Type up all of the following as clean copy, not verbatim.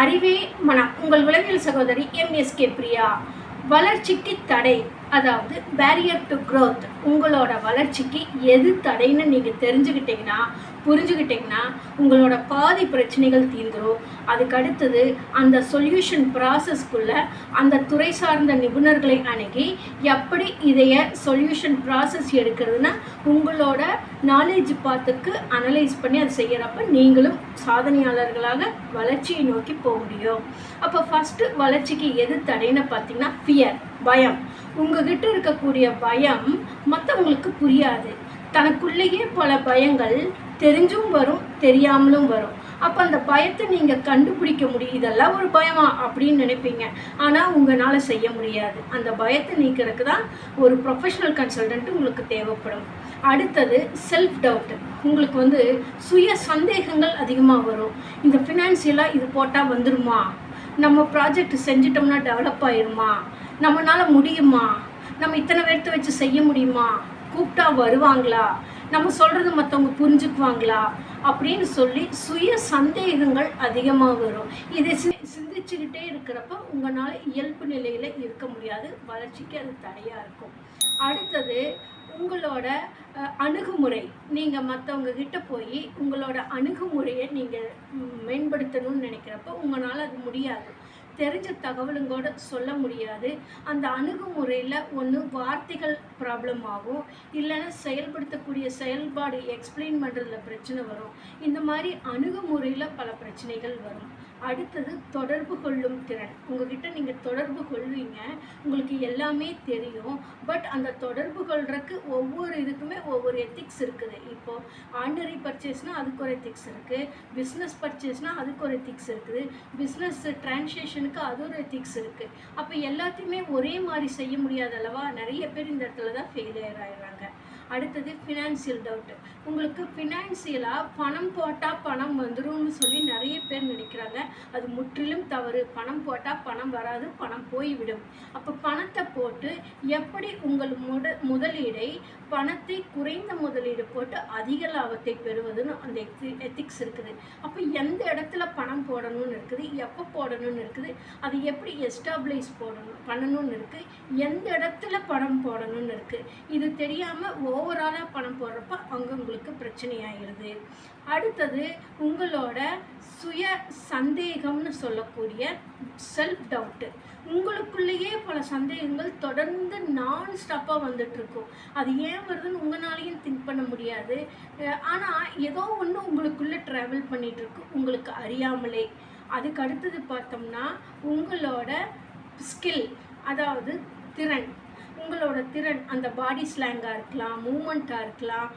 அறிவே மனம். உங்கள் உளவியல் சகோதரி எம்எஸ்கே பிரியா. வளர்ச்சிக்கு தடை, அதாவது பேரியர் டு க்ரோத். உங்களோட வளர்ச்சிக்கு எது தடைன்னு நீங்கள் புரிஞ்சுக்கிட்டிங்கன்னா உங்களோட பாதி பிரச்சனைகள் தீர்ந்துடும். அதுக்கு அடுத்தது அந்த சொல்யூஷன் ப்ராசஸ்க்குள்ளே அந்த துறை சார்ந்த நிபுணர்களை அணுகி எப்படி இதைய சொல்யூஷன் ப்ராசஸ் எடுக்கிறதுனா உங்களோட நாலேஜ் பார்த்துக்கு அனலைஸ் பண்ணி அதை செய்கிறப்ப நீங்களும் சாதனையாளர்களாக வளர்ச்சியை நோக்கி போக முடியும். அப்போ ஃபஸ்ட்டு வளர்ச்சிக்கு எது தடைன்னு பார்த்தீங்கன்னா ஃபியர், பயம். உங்ககிட்ட இருக்கக்கூடிய பயம் மற்றவங்களுக்கு புரியாது. தனக்குள்ளேயே பல பயங்கள் தெரிஞ்சும் வரும், தெரியாமலும் வரும். அப்போ அந்த பயத்தை நீங்கள் கண்டுபிடிக்க முடியும். இதெல்லாம் ஒரு பயமா அப்படின்னு நினைப்பீங்க, ஆனால் உங்களால் செய்ய முடியாது. அந்த பயத்தை நீக்கிறதுக்கு தான் ஒரு ப்ரொஃபஷனல் கன்சல்டன்ட் உங்களுக்கு தேவைப்படும். அடுத்தது செல்ஃப் டவுட்டு. உங்களுக்கு சுய சந்தேகங்கள் அதிகமாக வரும். இந்த ஃபினான்சியலாக இது போட்டால் வந்துடுமா, நம்ம ப்ராஜெக்ட் செஞ்சிட்டோம்னா டெவலப் ஆயிருமா, நம்மளால் முடியுமா, நம்ம இத்தனை பேர்த்த வச்சு செய்ய முடியுமா, கூப்பிட்டா வருவாங்களா, நம்ம சொல்கிறது மற்றவங்க புரிஞ்சுக்குவாங்களா அப்படின்னு சொல்லி சுய சந்தேகங்கள் அதிகமாக வரும். இதை சிந்திச்சுக்கிட்டே இருக்கிறப்ப உங்களால் இயல்பு நிலையில் இருக்க முடியாது. வளர்ச்சிக்கு அது தடையாக இருக்கும். அடுத்தது உங்களோட அணுகுமுறை. நீங்கள் மற்றவங்க கிட்ட போய் உங்களோட அணுகுமுறையை நீங்கள் மேம்படுத்தணும்னு நினைக்கிறப்ப உங்களால் அது முடியாது. தெரிஞ்ச தகவலுங்கூட சொல்ல முடியாது. அந்த அணுகுமுறையில் ஒன்று வார்த்தைகள் ப்ராப்ளம் ஆகும், இல்லைன்னா செயல்படுத்தக்கூடிய செயல்பாடு எக்ஸ்பிளைன் பண்ணுறதுல பிரச்சனை வரும். இந்த மாதிரி அணுகுமுறையில் பல பிரச்சனைகள் வரும். அடுத்தது தொடர்பு கொள்ளும் திறன். உங்ககிட்ட நீங்கள் தொடர்பு கொள்வீங்க, உங்களுக்கு எல்லாமே தெரியும். பட் அந்த தொடர்பு கொள்றதுக்கு ஒவ்வொரு இதுக்குமே ஒவ்வொரு எத்திக்ஸ் இருக்குது. இப்போது ஆர்டினரி பர்ச்சேஸ்னால் அதுக்கு ஒரு எத்திக்ஸ் இருக்குது, பிஸ்னஸ் பர்ச்சேஸ்னால் அதுக்கு ஒரு எத்திக்ஸ் இருக்குது, பிஸ்னஸ் டிரான்சாக்ஷனுக்கு அது ஒரு எத்திக்ஸ் இருக்குது. அப்போ எல்லாத்தையுமே ஒரே மாதிரி செய்ய முடியாது அல்லவா? நிறைய பேர் இந்த இடத்துல தான் ஃபெயிலியர் ஆகிடுறாங்க. அடுத்தது ஃபினான்சியல் டவுட்டு. உங்களுக்கு ஃபினான்சியலாக பணம் போட்டால் பணம் வந்துடும்னு சொல்லி நிறைய பேர் நினைக்கிறாங்க. அது முற்றிலும் தவறு. பணம் போட்டால் பணம் வராது, பணம் போய்விடும். அப்போ பணத்தை போட்டு எப்படி உங்கள் முதலீடை பணத்தை குறைந்த முதலீடு போட்டு அதிக லாபத்தை பெறுவதுன்னு அந்த எத்திக்ஸ் இருக்குது. அப்போ எந்த இடத்துல பணம் போடணும்னு இருக்குது, எப்போ போடணும்னு இருக்குது, அது எப்படி எஸ்டாப்ளைஸ் பண்ணணும்னு இருக்குது, எந்த இடத்துல பணம் போடணும்னு இருக்குது. இது தெரியாமல் ஓவராலாக பணம் போடுறப்ப அங்கே உங்களுக்கு பிரச்சனையாகிடுது. அடுத்தது உங்களோட சுய சந்தேகம்னு சொல்லக்கூடிய செல்ஃப் டவுட்டு. உங்களுக்குள்ளேயே பல சந்தேகங்கள் தொடர்ந்து நான் ஸ்டாப்பாக வந்துட்டுருக்கும். அது ஏன் வருதுன்னு உங்களாலையும் திங்க் பண்ண முடியாது. ஆனால் ஏதோ ஒன்று உங்களுக்குள்ளே ட்ராவல் பண்ணிகிட்ருக்கு உங்களுக்கு அறியாமலே. அதுக்கு அடுத்தது பார்த்தோம்னா உங்களோட ஸ்கில், அதாவது திறன். உங்களோட திறன் அந்த பாடி ஸ்லாங்காக இருக்கலாம், மூமெண்ட்டாக இருக்கலாம்,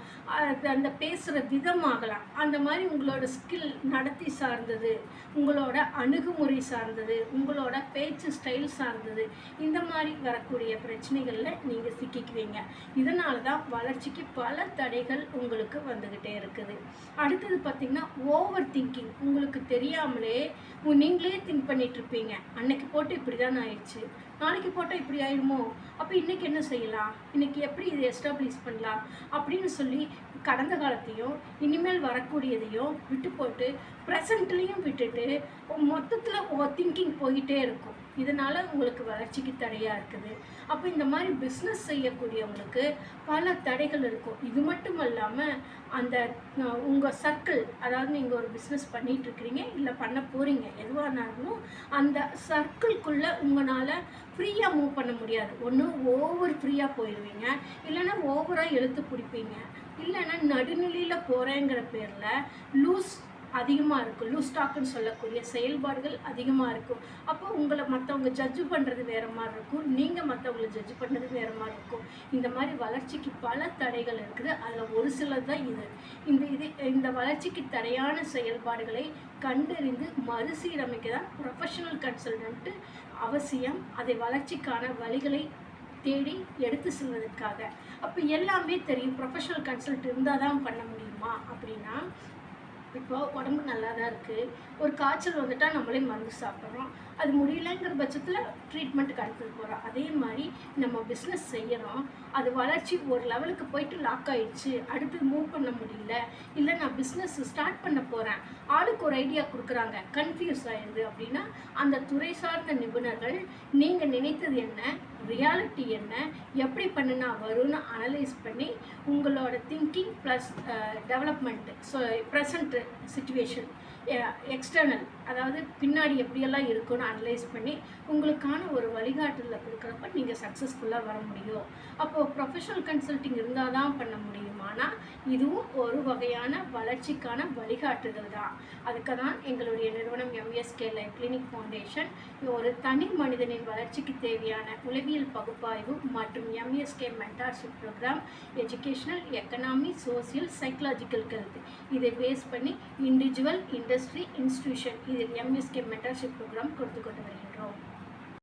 அந்த பேசுகிற விதமாகலாம். அந்த மாதிரி உங்களோட ஸ்கில் நடத்தி சார்ந்தது, உங்களோட அணுகுமுறை சார்ந்தது, உங்களோட பேச்சு ஸ்டைல் சார்ந்தது. இந்த மாதிரி வரக்கூடிய பிரச்சனைகளில் நீங்கள் சிக்கிக்குவீங்க. இதனால தான் வளர்ச்சிக்கு பல தடைகள் உங்களுக்கு வந்துக்கிட்டே இருக்குது. அடுத்தது பார்த்திங்கன்னா ஓவர் திங்கிங். உங்களுக்கு தெரியாமலே நீங்களே திங்க் பண்ணிகிட்ருப்பீங்க. அன்னைக்கு போட்டு இப்படி தான் ஆயிடுச்சு, நாளைக்கு போட்டால் இப்படி ஆயிடுமோ, அப்போ இன்றைக்கி என்ன செய்யலாம், இன்றைக்கி எப்படி இதை எஸ்டாப்ளிஷ் பண்ணலாம் அப்படின்னு சொல்லி கடந்த காலத்தையும் இனிமேல் வரக்கூடியதையும் விட்டு போட்டு ப்ரெசண்ட்லேயும் விட்டுட்டு மொத்தத்தில் திங்கிங் போயிட்டே இருக்கும். இதனால் உங்களுக்கு வளர்ச்சிக்கு தடையாக இருக்குது. அப்போ இந்த மாதிரி பிஸ்னஸ் செய்யக்கூடியவங்களுக்கு பல தடைகள் இருக்கும். இது மட்டும் இல்லாமல் அந்த உங்கள் சர்க்கிள், அதாவது நீங்கள் ஒரு பிஸ்னஸ் பண்ணிகிட்ருக்கிறீங்க இல்லை பண்ண போகிறீங்க, எதுவாக இருந்தாலும் அந்த சர்க்கிள்குள்ளே உங்களால் ஃப்ரீயாக மூவ் பண்ண முடியாது. ஒன்று ஓவர் ஃப்ரீயாக போயிடுவீங்க, இல்லைன்னா ஓவராக இழுத்து பிடிப்பீங்க, இல்லைன்னா நடுநிலையில் போகிறேங்கிற பேரில் லூஸ் அதிகமாக இருக்கும். லூஸ் டாக்குன்னு சொல்லக்கூடிய செயல்பாடுகள் அதிகமாக இருக்கும். அப்போ உங்களை மற்றவங்க ஜட்ஜு பண்ணுறது வேறு மாதிரி இருக்கும், நீங்கள் மற்றவங்களை ஜட்ஜு பண்ணுறது வேறு மாதிரி இருக்கும். இந்த மாதிரி வளர்ச்சிக்கு பல தடைகள் இருக்குது. அதில் ஒரு சிலர் தான் இந்த வளர்ச்சிக்கு தடையான செயல்பாடுகளை கண்டறிந்து மறுசீரமைக்க தான் ப்ரொஃபஷனல் கன்சல்டன்ட்டு அவசியம். அதை வளர்ச்சிக்கான வழிகளை தேடி எடுத்து செல்வதற்காக. அப்போ எல்லாமே தெரியும். ப்ரொஃபஷனல் கன்சல்ட் இருந்தால் தான் பண்ண முடியுமா அப்படின்னா இப்போ உடம்பு நல்லா தான் இருக்குது, ஒரு காய்ச்சல் வந்துட்டால் நம்மளே மருந்து சாப்பிட்றோம். அது முடியலைங்கிற பட்சத்தில் ட்ரீட்மெண்ட்டுக்கு அடுத்தது போகிறோம். அதே மாதிரி நம்ம பிஸ்னஸ் செய்கிறோம், அது வளர்ச்சி ஒரு லெவலுக்கு போயிட்டு லாக் ஆகிடுச்சு, அடுத்து மூவ் பண்ண முடியல, இல்லை நான் பிஸ்னஸ் ஸ்டார்ட் பண்ண போகிறேன், ஆளுக்கு ஒரு ஐடியா கொடுக்குறாங்க, கன்ஃபியூஸ் ஆகிடுது அப்படின்னா அந்த துறை சார்ந்த நிபுணர்கள் நீங்கள் நினைத்தது என்ன, ரியாலிட்டி என்ன, எப்படி பண்ணினா வரும்னு அனலைஸ் பண்ணி உங்களோட thinking plus development, so present situation, external, அதாவது பின்னாடி எப்படியெல்லாம் இருக்குன்னு அனலைஸ் பண்ணி உங்களுக்கான ஒரு வழிகாட்டுதலை கொடுக்குறப்ப நீங்கள் சக்ஸஸ்ஃபுல்லாக வர முடியும். அப்போது ப்ரொஃபஷனல் கன்சல்ட்டிங் இருந்தால் தான் பண்ண முடியுமானா இதுவும் ஒரு வகையான வளர்ச்சிக்கான வழிகாட்டுதல் தான். அதுக்கு தான் எங்களுடைய நிறுவனம் எம்எஸ்கே லைஃப் கிளினிக் ஃபவுண்டேஷன் ஒரு தனி மனிதனின் வளர்ச்சிக்கு தேவையான உளவியல் பகுப்பாய்வு மற்றும் MSK mentorship programme, educational, economy, social, psychological health இதை பேஸ் பண்ணி இண்டிவிஜுவல், இண்டஸ்ட்ரி, இன்ஸ்டிடியூஷன் இதில் எம்எஸ்கே மென்டார்ஷிப் ப்ரோக்ராம் கொடுத்து கொண்டு வருகின்றோம்.